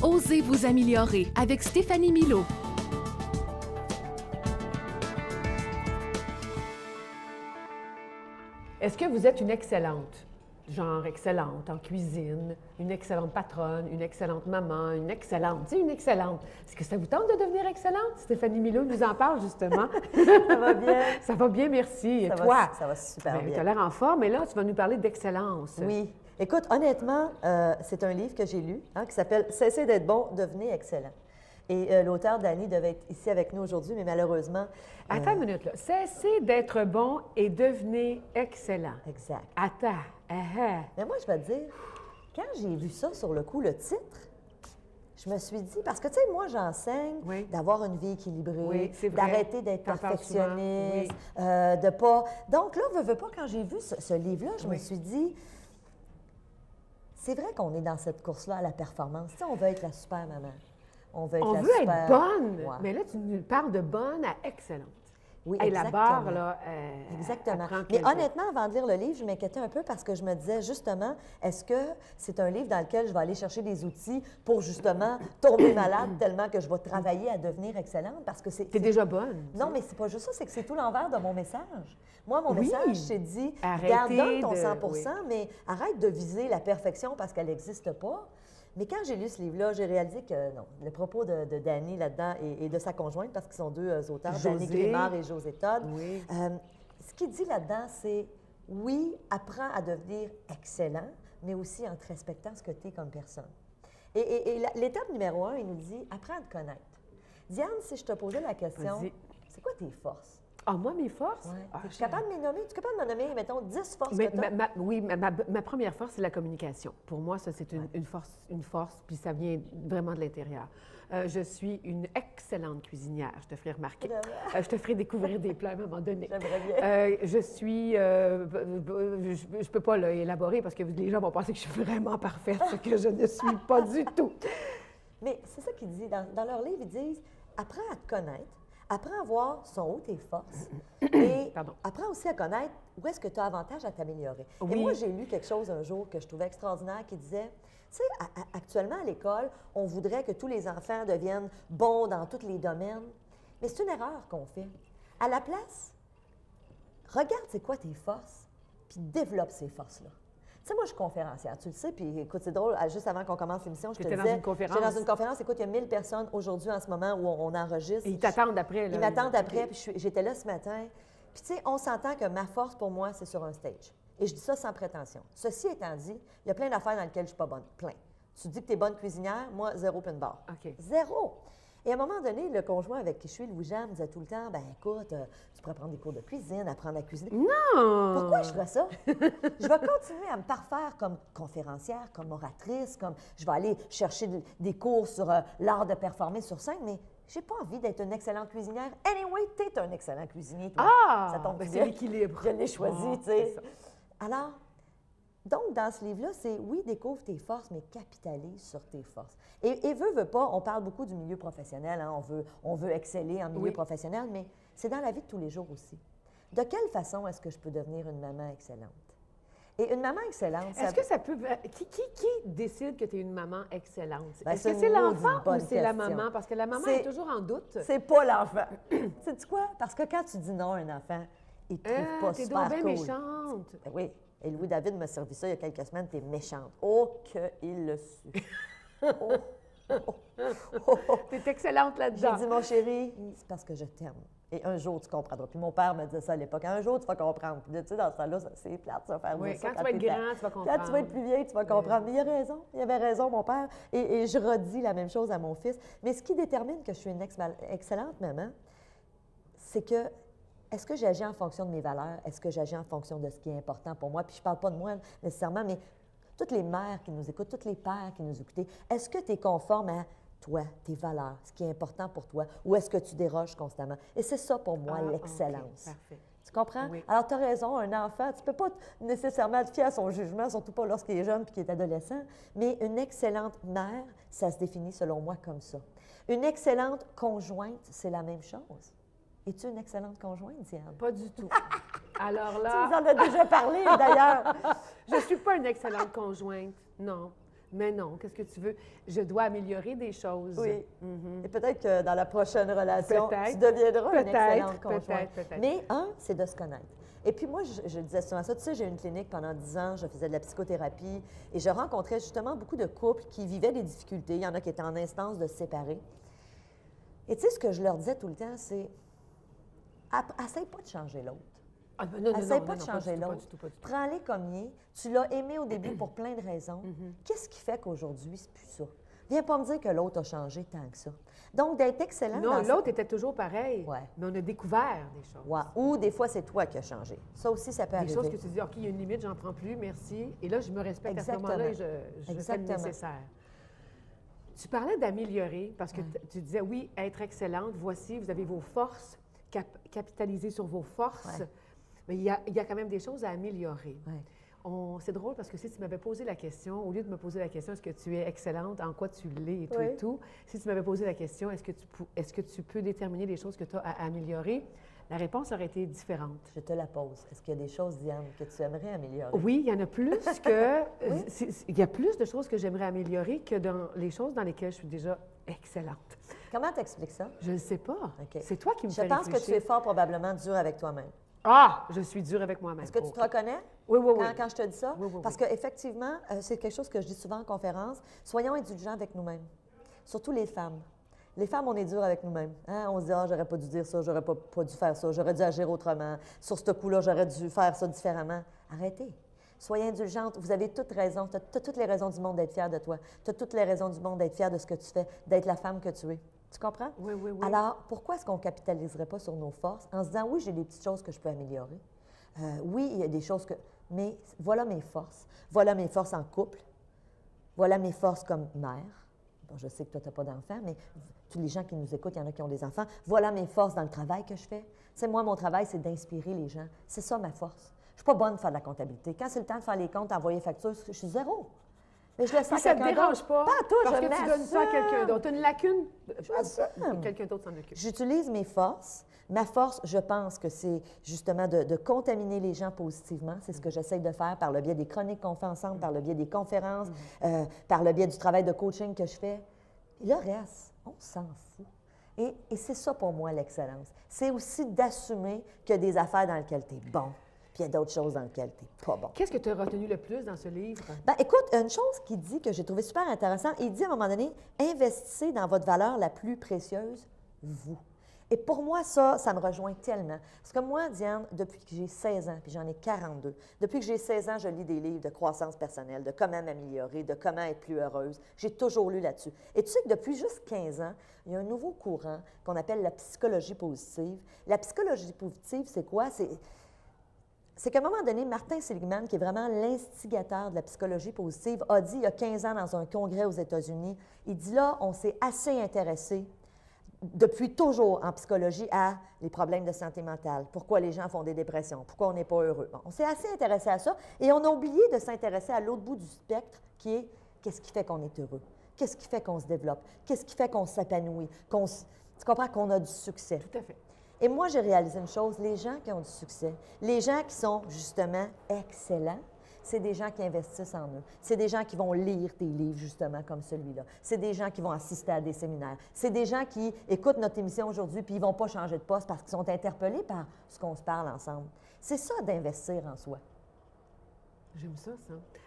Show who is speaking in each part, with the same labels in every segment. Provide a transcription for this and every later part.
Speaker 1: Osez vous améliorer avec Stéphanie Milot.
Speaker 2: Est-ce que vous êtes une excellente, genre excellente en cuisine, une excellente patronne, une excellente maman, une excellente, tu sais, une excellente? Est-ce que ça vous tente de devenir excellente? Stéphanie Milot nous en parle justement.
Speaker 3: Ça va bien?
Speaker 2: Ça va bien, merci. Et
Speaker 3: Ça
Speaker 2: toi?
Speaker 3: ça va super bien.
Speaker 2: Tu as l'air en forme, mais là, tu vas nous parler d'excellence.
Speaker 3: Oui. Écoute, honnêtement, c'est un livre que j'ai lu qui s'appelle « Cessez d'être bon, devenez excellent ». Et l'auteur, Dani, devait être ici avec nous aujourd'hui, mais malheureusement...
Speaker 2: Attends une minute, là. Cessez d'être bon et devenez excellent.
Speaker 3: Exact.
Speaker 2: Attends.
Speaker 3: Mais moi, je vais te dire, quand j'ai vu ça sur le coup, le titre, je me suis dit, parce que, tu sais, moi, j'enseigne d'avoir une vie équilibrée, d'arrêter d'être perfectionniste, de pas... Donc là, veux pas, quand j'ai vu ce livre-là, je me suis dit, c'est vrai qu'on est dans cette course-là à la performance. Tu sais, on veut être la super maman. On veut
Speaker 2: être bonne, mais là, tu nous parles de bonne à excellente.
Speaker 3: Oui,
Speaker 2: et
Speaker 3: exactement.
Speaker 2: la barre, là,
Speaker 3: exactement. Mais honnêtement, avant de lire le livre, je m'inquiétais un peu parce que je me disais, justement, est-ce que c'est un livre dans lequel je vais aller chercher des outils pour, justement, tomber malade tellement que je vais travailler à devenir excellente? Parce que c'est...
Speaker 2: T'es déjà bonne.
Speaker 3: Non, mais c'est pas juste ça, c'est que c'est tout l'envers de mon message. Moi, mon message, c'est dit, donne ton 100 mais arrête de viser la perfection parce qu'elle n'existe pas. Mais quand j'ai lu ce livre-là, j'ai réalisé que non, le propos de Dani là-dedans et de sa conjointe, parce qu'ils sont deux auteurs, Dani Grimard et José Todd, ce qu'il dit là-dedans, c'est oui, apprends à devenir excellent, mais aussi en te respectant ce que tu es comme personne. Et l'étape numéro 1, il nous dit apprends à te connaître. Diane, si je te posais la question, c'est quoi tes forces?
Speaker 2: Ah, moi, mes forces?
Speaker 3: Ouais. Tu es capable de me nommer? Tu es capable de me nommer, mettons, 10 forces que tu as?
Speaker 2: Oui, ma première force, c'est la communication. Pour moi, ça, c'est une force, puis ça vient vraiment de l'intérieur. Je suis une excellente cuisinière, je te ferai remarquer. Je te ferai découvrir des plats à un moment donné.
Speaker 3: J'aimerais bien.
Speaker 2: Je suis... je peux pas l'élaborer parce que les gens vont penser que je suis vraiment parfaite, ce que je ne suis pas du tout.
Speaker 3: Mais c'est ça qu'ils disent. Dans leur livre, ils disent « Apprends à te connaître. Apprends à voir son haut tes forces et apprends aussi à connaître où est-ce que tu as avantage à t'améliorer. » Et moi, j'ai lu quelque chose un jour que je trouvais extraordinaire qui disait, tu sais, actuellement à l'école, on voudrait que tous les enfants deviennent bons dans tous les domaines, mais c'est une erreur qu'on fait. À la place, regarde c'est quoi tes forces, puis développe ces forces-là. Tu sais, moi, je suis conférencière, tu le sais, puis écoute, c'est drôle, juste avant qu'on commence l'émission, je te disais...
Speaker 2: dans une conférence?
Speaker 3: J'étais dans une conférence, écoute, il y a 1000 personnes aujourd'hui en ce moment où on enregistre.
Speaker 2: Et ils t'attendent après, là.
Speaker 3: Ils m'attendent après, puis j'étais là ce matin. Puis tu sais, on s'entend que ma force, pour moi, c'est sur un stage. Et je dis ça sans prétention. Ceci étant dit, il y a plein d'affaires dans lesquelles je ne suis pas bonne, plein. Tu dis que tu es bonne cuisinière, moi, zéro pin barre. Zéro! Et à un moment donné, le conjoint avec qui je suis, Louis-Jean, me disait tout le temps, ben écoute, tu pourrais prendre des cours de cuisine, apprendre à cuisiner.
Speaker 2: Non!
Speaker 3: Pourquoi je ferais ça? Je vais continuer à me parfaire comme conférencière, comme oratrice, comme je vais aller chercher des cours sur l'art de performer sur scène, mais j'ai pas envie d'être une excellente cuisinière. Anyway, tu es un excellent cuisinier, toi.
Speaker 2: Ça tombe bien. C'est l'équilibre.
Speaker 3: Je l'ai choisi, tu sais. Alors, donc, dans ce livre-là, c'est, oui, découvre tes forces, mais capitalise sur tes forces. Et veut pas, on parle beaucoup du milieu professionnel, hein, on veut exceller en milieu professionnel, mais c'est dans la vie de tous les jours aussi. De quelle façon est-ce que je peux devenir une maman excellente? Et une maman excellente,
Speaker 2: Est-ce que ça peut... Qui décide que tu es une maman excellente?
Speaker 3: Ben,
Speaker 2: est-ce que c'est l'enfant ou c'est la maman? Parce que la maman est toujours en doute.
Speaker 3: C'est pas l'enfant. Sais-tu quoi? Parce que quand tu dis non à un enfant, il te trouve pas super
Speaker 2: cool. T'es
Speaker 3: cool.
Speaker 2: méchante.
Speaker 3: Ben oui. Et Louis-David m'a servi ça il y a quelques semaines. T'es méchante. Oh, qu'il le su.
Speaker 2: T'es excellente là-dedans.
Speaker 3: J'ai dit, mon chéri, c'est parce que je t'aime. Et un jour, tu comprendras. Puis mon père me disait ça à l'époque. Un jour, tu vas comprendre. Puis, tu sais, dans ce temps-là, c'est plate, tu vas faire ça.
Speaker 2: Quand tu vas être grand, tu vas comprendre.
Speaker 3: Quand tu vas être plus vieille, tu vas comprendre. Mais il a raison. Il avait raison, mon père. Et je redis la même chose à mon fils. Mais ce qui détermine que je suis une excellente maman, c'est que est-ce que j'agis en fonction de mes valeurs? Est-ce que j'agis en fonction de ce qui est important pour moi? Puis je ne parle pas de moi nécessairement, mais toutes les mères qui nous écoutent, tous les pères qui nous écoutent, est-ce que tu es conforme à toi, tes valeurs, ce qui est important pour toi, ou est-ce que tu déroges constamment? Et c'est ça pour moi, l'excellence.
Speaker 2: Parfait.
Speaker 3: Tu comprends?
Speaker 2: Oui.
Speaker 3: Alors, tu as raison, un enfant, tu ne peux pas nécessairement te fier à son jugement, surtout pas lorsqu'il est jeune et qu'il est adolescent, mais une excellente mère, ça se définit selon moi comme ça. Une excellente conjointe, c'est la même chose. Es-tu une excellente conjointe, Diane?
Speaker 2: Pas du tout. Alors
Speaker 3: Tu
Speaker 2: là...
Speaker 3: nous en as déjà parlé, d'ailleurs.
Speaker 2: Je ne suis pas une excellente conjointe, non. Mais non, qu'est-ce que tu veux? Je dois améliorer des choses.
Speaker 3: Oui. Et peut-être que dans la prochaine relation, tu deviendras une excellente conjointe.
Speaker 2: Peut-être.
Speaker 3: Mais c'est de se connaître. Et puis moi, je disais souvent ça. Tu sais, j'ai eu une clinique pendant 10 ans, je faisais de la psychothérapie et je rencontrais justement beaucoup de couples qui vivaient des difficultés. Il y en a qui étaient en instance de se séparer. Et tu sais, ce que je leur disais tout le temps, c'est essaye pas de changer l'autre. Essaye pas de changer l'autre. Prends-les comme il est. Tu l'as aimé au début pour plein de raisons. Qu'est-ce qui fait qu'aujourd'hui, c'est plus ça? Viens pas me dire que l'autre a changé tant que ça. Donc, d'être excellent.
Speaker 2: Non, l'autre était toujours pareil.
Speaker 3: Ouais.
Speaker 2: Mais on a découvert des choses.
Speaker 3: Ouais. Ou des fois, c'est toi qui as changé. Ça aussi, ça peut arriver.
Speaker 2: Des choses que tu dis, OK, il y a une limite, j'en prends plus, merci. Et là, je me respecte à ce moment-là et je fais le nécessaire. Tu parlais d'améliorer parce que tu disais, oui, être excellente, voici, vous avez vos forces, capitaliser sur vos forces. Ouais. Mais il y a quand même des choses à améliorer.
Speaker 3: Ouais.
Speaker 2: C'est drôle parce que si tu m'avais posé la question, au lieu de me poser la question, est-ce que tu es excellente, en quoi tu l'es et tout et tout, si tu m'avais posé la question, est-ce que tu peux déterminer des choses que tu as à améliorer, la réponse aurait été différente.
Speaker 3: Je te la pose. Est-ce qu'il y a des choses, Diane, que tu aimerais améliorer?
Speaker 2: Oui, il y en a plus que... Il y a plus de choses que j'aimerais améliorer que dans les choses dans lesquelles je suis déjà excellente.
Speaker 3: Comment tu expliques ça?
Speaker 2: Je ne sais pas.
Speaker 3: Okay.
Speaker 2: C'est toi qui me fais
Speaker 3: réfléchir. Je pense que tu es fort probablement dur avec toi-même.
Speaker 2: Ah! Je suis dure avec moi-même.
Speaker 3: Est-ce que tu te reconnais?
Speaker 2: Oui.
Speaker 3: Quand je te dis ça?
Speaker 2: Oui.
Speaker 3: Parce qu'effectivement, c'est quelque chose que je dis souvent en conférence, soyons indulgents avec nous-mêmes. Surtout les femmes. Les femmes, on est dur avec nous-mêmes. Hein? On se dit, j'aurais pas dû dire ça, j'aurais pas dû faire ça, j'aurais dû agir autrement. Sur ce coup-là, j'aurais dû faire ça différemment. Arrêtez. Soyez indulgente. Vous avez toutes raison. Tu as toutes les raisons du monde d'être fière de toi. Tu as toutes les raisons du monde d'être fière de ce que tu fais, d'être la femme que tu es. Tu comprends?
Speaker 2: Oui.
Speaker 3: Alors, pourquoi est-ce qu'on ne capitaliserait pas sur nos forces en se disant, oui, j'ai des petites choses que je peux améliorer. Oui, il y a des choses que... Mais voilà mes forces. Voilà mes forces en couple. Voilà mes forces comme mère. Bon, je sais que toi, tu n'as pas d'enfants, mais tous les gens qui nous écoutent, il y en a qui ont des enfants. Voilà mes forces dans le travail que je fais. Tu sais, moi, mon travail, c'est d'inspirer les gens. C'est ça, ma force. Je ne suis pas bonne pour faire de la comptabilité. Quand c'est le temps de faire les comptes, envoyer factures, je suis zéro. Mais je le sens.
Speaker 2: Ça ne te dérange pas?
Speaker 3: Pas à toi,
Speaker 2: parce que tu donnes ça à quelqu'un d'autre. Tu as une lacune, quelqu'un d'autre s'en occupe.
Speaker 3: J'utilise mes forces. Ma force, je pense que c'est justement de contaminer les gens positivement. C'est ce que j'essaie de faire par le biais des chroniques qu'on fait ensemble, par le biais des conférences, par le biais du travail de coaching que je fais. Et le reste, on s'en fout. Et c'est ça pour moi l'excellence. C'est aussi d'assumer qu'il y a des affaires dans lesquelles tu es bon. Puis il y a d'autres choses dans lesquelles tu n'es pas bon.
Speaker 2: Qu'est-ce que tu as retenu le plus dans ce livre?
Speaker 3: Bien, écoute, une chose qu'il dit que j'ai trouvé super intéressant, il dit à un moment donné, investissez dans votre valeur la plus précieuse, vous. Et pour moi, ça me rejoint tellement. Parce que moi, Diane, depuis que j'ai 16 ans, puis j'en ai 42, depuis que j'ai 16 ans, je lis des livres de croissance personnelle, de comment m'améliorer, de comment être plus heureuse. J'ai toujours lu là-dessus. Et tu sais que depuis juste 15 ans, il y a un nouveau courant qu'on appelle la psychologie positive. La psychologie positive, c'est quoi? C'est qu'à un moment donné, Martin Seligman, qui est vraiment l'instigateur de la psychologie positive, a dit il y a 15 ans dans un congrès aux États-Unis, il dit là, on s'est assez intéressé depuis toujours en psychologie à les problèmes de santé mentale, pourquoi les gens font des dépressions, pourquoi on n'est pas heureux. Bon, on s'est assez intéressé à ça et on a oublié de s'intéresser à l'autre bout du spectre qui est qu'est-ce qui fait qu'on est heureux, qu'est-ce qui fait qu'on se développe, qu'est-ce qui fait qu'on s'épanouit, tu comprends qu'on a du succès.
Speaker 2: Tout à fait.
Speaker 3: Et moi, j'ai réalisé une chose, les gens qui ont du succès, les gens qui sont justement excellents, c'est des gens qui investissent en eux. C'est des gens qui vont lire des livres, justement, comme celui-là. C'est des gens qui vont assister à des séminaires. C'est des gens qui écoutent notre émission aujourd'hui puis ils ne vont pas changer de poste parce qu'ils sont interpellés par ce qu'on se parle ensemble. C'est ça d'investir en soi.
Speaker 2: J'aime ça.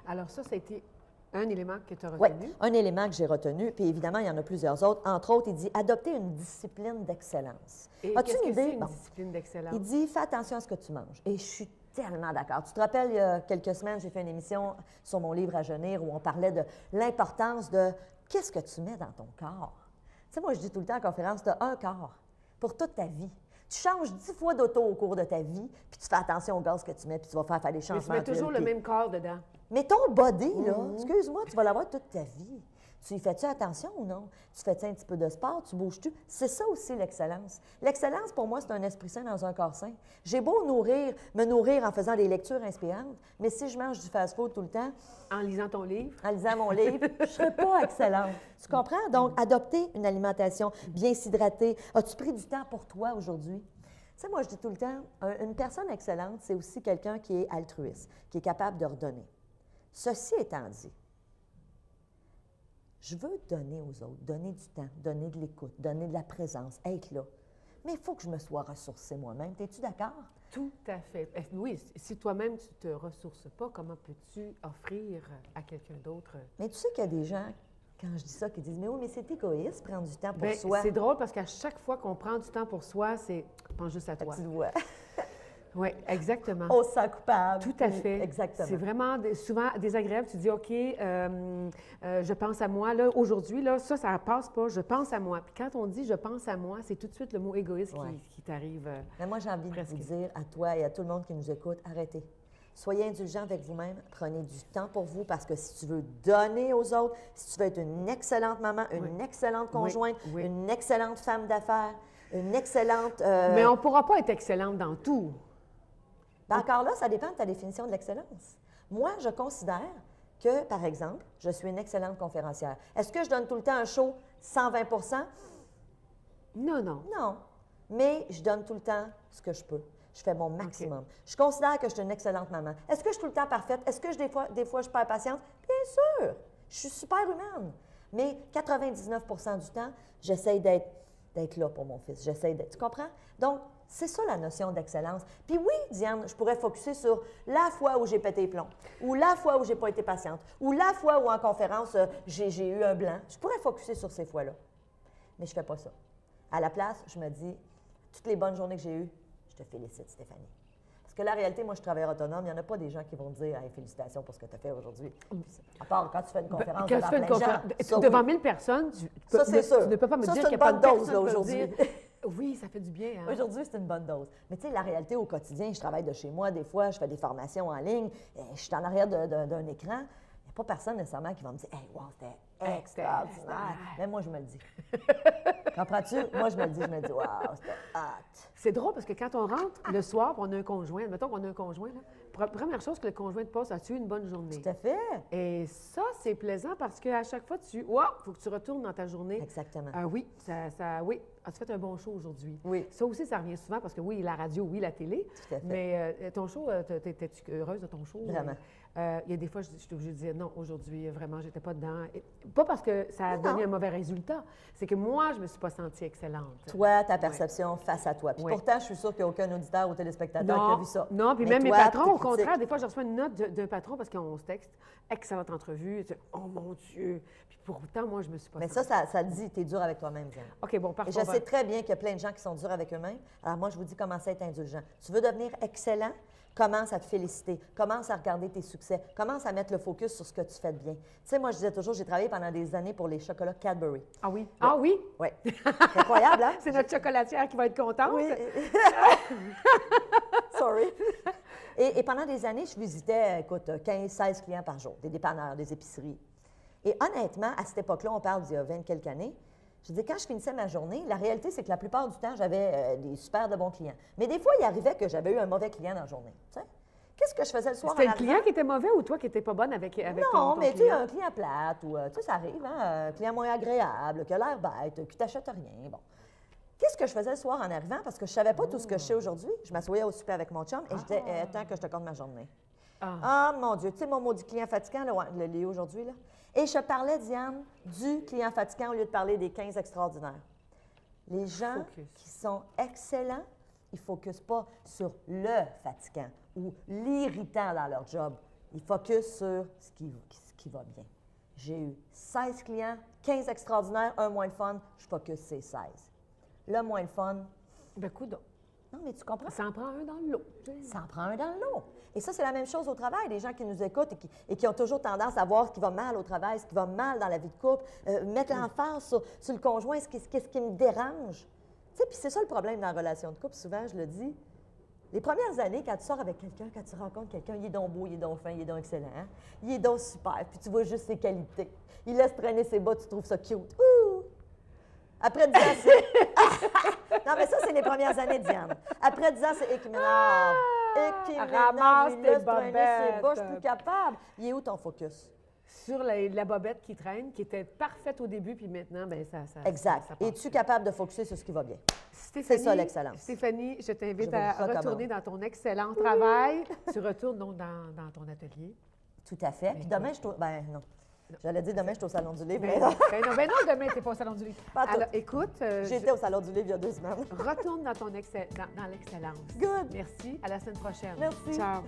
Speaker 2: Alors ça a été un élément que tu as retenu?
Speaker 3: Oui, un élément que j'ai retenu. Puis évidemment, il y en a plusieurs autres. Entre autres, il dit « adopter une discipline d'excellence ».
Speaker 2: As-tu une idée? Une discipline d'excellence?
Speaker 3: Il dit « fais attention à ce que tu manges ». Et je suis tellement d'accord. Tu te rappelles, il y a quelques semaines, j'ai fait une émission sur mon livre à Jeunir où on parlait de l'importance de qu'est-ce que tu mets dans ton corps. Tu sais, moi, je dis tout le temps en conférence, tu as un corps pour toute ta vie. Tu changes 10 fois d'auto au cours de ta vie, puis tu fais attention au gaz que tu mets, puis tu vas faire des changements.
Speaker 2: Mais tu mets toujours le même corps dedans.
Speaker 3: Mais ton body, là, excuse-moi, tu vas l'avoir toute ta vie. Tu y fais-tu attention ou non? Tu fais-tu un petit peu de sport? Tu bouges-tu? C'est ça aussi l'excellence. L'excellence, pour moi, c'est un esprit sain dans un corps sain. J'ai beau me nourrir en faisant des lectures inspirantes, mais si je mange du fast-food tout le temps...
Speaker 2: En lisant ton livre?
Speaker 3: En lisant mon livre, je ne serai pas excellente. Tu comprends? Donc, adopter une alimentation, bien s'hydrater. As-tu pris du temps pour toi aujourd'hui? Tu sais, moi, je dis tout le temps, une personne excellente, c'est aussi quelqu'un qui est altruiste, qui est capable de redonner. Ceci étant dit, Je veux donner aux autres, donner du temps, donner de l'écoute, donner de la présence, être là. Mais il faut que je me sois ressourcée moi-même. Es-tu d'accord?
Speaker 2: Tout à fait. Oui, si toi-même, tu ne te ressources pas, comment peux-tu offrir à quelqu'un d'autre?
Speaker 3: Mais tu sais qu'il y a des gens, quand je dis ça, qui disent « Mais oui, mais c'est égoïste, prendre du temps pour
Speaker 2: Bien,
Speaker 3: soi. »
Speaker 2: c'est drôle parce qu'à chaque fois qu'on prend du temps pour soi, c'est « pense juste à toi ».
Speaker 3: Tu le vois.
Speaker 2: Oui, exactement.
Speaker 3: On se sent coupable.
Speaker 2: Tout à fait.
Speaker 3: Exactement.
Speaker 2: C'est vraiment souvent désagréable. Tu dis, OK, je pense à moi. Là, aujourd'hui, là, ça passe pas. Je pense à moi. Puis quand on dit je pense à moi, c'est tout de suite le mot égoïste qui t'arrive.
Speaker 3: Mais moi, j'ai envie de vous dire à toi et à tout le monde qui nous écoute, arrêtez. Soyez indulgents avec vous-même. Prenez du temps pour vous parce que si tu veux donner aux autres, si tu veux être une excellente maman, une excellente conjointe, une excellente femme d'affaires, une excellente...
Speaker 2: Mais on ne pourra pas être excellente dans tout.
Speaker 3: Ben encore là, ça dépend de ta définition de l'excellence. Moi, je considère que, par exemple, je suis une excellente conférencière. Est-ce que je donne tout le temps un show 120
Speaker 2: Non, non.
Speaker 3: Non. Mais je donne tout le temps ce que je peux. Je fais mon maximum. Okay. Je considère que je suis une excellente maman. Est-ce que je suis tout le temps parfaite? Est-ce que des fois, je perds patience? Bien sûr! Je suis super humaine. Mais 99 du temps, j'essaie d'être là pour mon fils. J'essaie d'être... Tu comprends? Donc, c'est ça la notion d'excellence. Puis oui, Diane, je pourrais focusser sur la fois où j'ai pété les plombs, ou la fois où j'ai pas été patiente, ou la fois où en conférence, j'ai eu un blanc. Je pourrais focusser sur ces fois-là. Mais je fais pas ça. À la place, je me dis, toutes les bonnes journées que j'ai eues, je te félicite, Stéphanie. Parce que la réalité, moi, je suis travailleur autonome. Il n'y en a pas des gens qui vont te dire hey, « félicitations pour ce que tu as fait aujourd'hui. » À part quand tu fais une conférence devant plein de gens.
Speaker 2: Devant 1000 personnes, tu ne peux pas me dire qu'il n'y a pas de dose aujourd'hui. Oui, ça fait du bien. Hein?
Speaker 3: Aujourd'hui, c'est une bonne dose. Mais tu sais, la réalité au quotidien, je travaille de chez moi, des fois, je fais des formations en ligne, je suis en arrière d'un écran. Il n'y a pas personne nécessairement qui va me dire « Hey, wow, c'était extraordinaire. » Mais moi, je me le dis. Comprends-tu? Moi, je me le dis, « Wow, c'était hot. »
Speaker 2: C'est drôle parce que quand on rentre le soir, on a un conjoint. Mettons qu'on a un conjoint, là. Première chose que le conjoint te passe, as-tu eu une bonne journée?
Speaker 3: Tout à fait.
Speaker 2: Et ça, c'est plaisant parce qu'à chaque fois, il faut que tu retournes dans ta journée.
Speaker 3: Exactement.
Speaker 2: Oui, oui. As-tu fait un bon show aujourd'hui?
Speaker 3: Oui.
Speaker 2: Ça aussi, ça revient souvent parce que oui, la radio, oui, la télé.
Speaker 3: Tout à fait.
Speaker 2: Mais ton show, étais-tu heureuse de ton show?
Speaker 3: Vraiment.
Speaker 2: Il y a des fois, je suis obligée de dire non, aujourd'hui, vraiment, j'étais pas dedans. Et pas parce que ça a donné un mauvais résultat, c'est que moi, je me suis pas sentie excellente.
Speaker 3: Toi, ta perception face à toi. Puis pourtant, je suis sûre qu'il n'y a aucun auditeur ou téléspectateur qui a vu ça.
Speaker 2: Non, puis même mes patrons, au contraire, des fois, je reçois une note d'un patron parce qu'on se texte « excellente entrevue ». Oh mon Dieu! Puis pourtant, moi, je me suis pas sentie.
Speaker 3: Mais ça dit, tu es dur avec toi-même, Diane.
Speaker 2: OK, bon, parfait.
Speaker 3: Et je sais très bien qu'il y a plein de gens qui sont durs avec eux-mêmes. Alors moi, je vous dis, commencez à être indulgent. Tu veux devenir excellent? Commence à te féliciter, commence à regarder tes succès, commence à mettre le focus sur ce que tu fais de bien. Tu sais, moi, je disais toujours, j'ai travaillé pendant des années pour les chocolats Cadbury.
Speaker 2: Ah oui? Ah oui?
Speaker 3: Oui. C'est incroyable, hein?
Speaker 2: C'est notre chocolatière qui va être contente.
Speaker 3: Oui. Sorry. Et pendant des années, je visitais, écoute, 15-16 clients par jour, des dépanneurs, des épiceries. Et honnêtement, à cette époque-là, on parle d'il y a 20 quelques années, je dis, quand je finissais ma journée, la réalité, c'est que la plupart du temps, j'avais des super de bons clients. Mais des fois, il arrivait que j'avais eu un mauvais client dans la journée. Tu sais? Qu'est-ce que je faisais le soir en arrivant?
Speaker 2: C'était le client qui était mauvais ou toi qui n'étais pas bonne avec ton client?
Speaker 3: Non, mais tu sais, un client plate ou, tu sais, ça arrive, hein? Un client moins agréable, qui a l'air bête, qui t'achète rien. Bon. Qu'est-ce que je faisais le soir en arrivant? Parce que je ne savais pas tout ce que je sais aujourd'hui. Je m'assoyais au souper avec mon chum et je disais, attends que je te compte ma journée. Ah, mon Dieu, tu sais, mon maudit client fatigant, là, le Léo aujourd'hui, là. Et je parlais, Diane, du client fatigant au lieu de parler des 15 extraordinaires. Les gens qui sont excellents, ils ne focusent pas sur le fatigant ou l'irritant dans leur job. Ils focusent sur ce qui va bien. J'ai eu 16 clients, 15 extraordinaires, un moins le fun, je focus ces 16. Le moins le fun.
Speaker 2: Ben, coudonc.
Speaker 3: Non, mais tu comprends?
Speaker 2: Ça en prend un dans le lot.
Speaker 3: Ça en prend un dans le lot. Et ça, c'est la même chose au travail. Les gens qui nous écoutent et qui ont toujours tendance à voir ce qui va mal au travail, ce qui va mal dans la vie de couple, mettre l'emphase sur le conjoint, ce qui me dérange. Tu sais, puis c'est ça le problème dans la relation de couple. Souvent, je le dis, les premières années, quand tu sors avec quelqu'un, quand tu rencontres quelqu'un, il est donc beau, il est donc fin, il est donc excellent, hein? Il est donc super, puis tu vois juste ses qualités. Il laisse traîner ses bas, tu trouves ça cute. Ouh! Après 10 ans, c'est... Non, mais ça, c'est les premières années, Diane. Après 10 ans, c'est équiménard.
Speaker 2: Ramasse tes
Speaker 3: bobettes. Je suis plus capable. Il est où ton focus?
Speaker 2: Sur la bobette qui traîne, qui était parfaite au début, puis maintenant, bien, ça
Speaker 3: exact.
Speaker 2: Ça
Speaker 3: es-tu capable de focusser sur ce qui va bien?
Speaker 2: C'est
Speaker 3: ça, l'excellence.
Speaker 2: Stéphanie, je t'invite à retourner dans ton excellent travail. Tu retournes donc dans ton atelier.
Speaker 3: Tout à fait. Puis demain, je trouve... Ben non. J'allais dire demain, je suis au Salon du Livre.
Speaker 2: Ben non, demain, tu n'es pas au Salon du Livre. Alors, écoute...
Speaker 3: J'étais au Salon du Livre il y a 2 semaines.
Speaker 2: Retourne dans l'excellence.
Speaker 3: Good.
Speaker 2: Merci. À la semaine prochaine.
Speaker 3: Merci.
Speaker 2: Ciao.